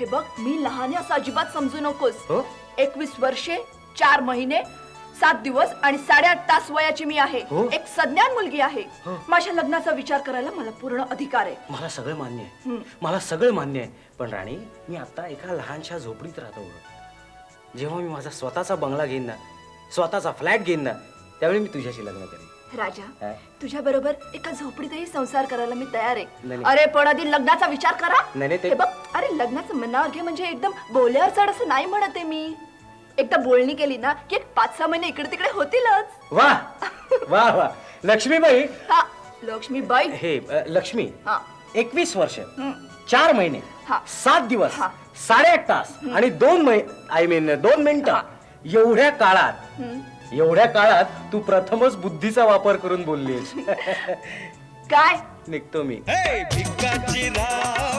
हे बघ, मी लहान आहे असं अजिबात समजू नकोस. हो? 21 वर्षे 4 महिने 7 दिवस आणि 8.5 तास वयाची मी आहे. हो? एक सज्ञान मुलगी आहे. हो. माझ्या लग्नाचा विचार करायला मला पूर्ण अधिकार आहे. मला सगळं मान्य आहे. मला सगळं मान्य आहे. पण राणी, मी आता एका लहानशा झोपडीत राहतो. जेव्हा मी माझा स्वतःचा बंगला घेईन ना, स्वतःचा फ्लॅट घेईन ना, त्यावेळी मी तुझ्याशी लग्न करेन. राजा, हा? तुझ्या बरोबर एका झोपडीतही संसार करायला मी तयार आहे. नाही. अरे पण आधी लग्नाचा विचार करा. नाही, ते हे बघ, अरे लग्नाचं मनावर घे म्हणजे एकदम बोल्यावर चढ असं नाही म्हणत आहे मी. एकदा बोलणी केली ना की एक 5-6 महिने इकडे तिकडे होतीलच. वा वा वा. लक्ष्मीबाई, हा, लक्ष्मीबाई. हे लक्ष्मी, हा. 21 वर्ष 4 महिने हा. 7 दिवस हा. 8.5 तास आणि 2 मिनिटं हा. एवढ्या काळात तू प्रथमच बुद्धीचा वापर करून बोललीस. काय निघतो मी. भिकाजी राव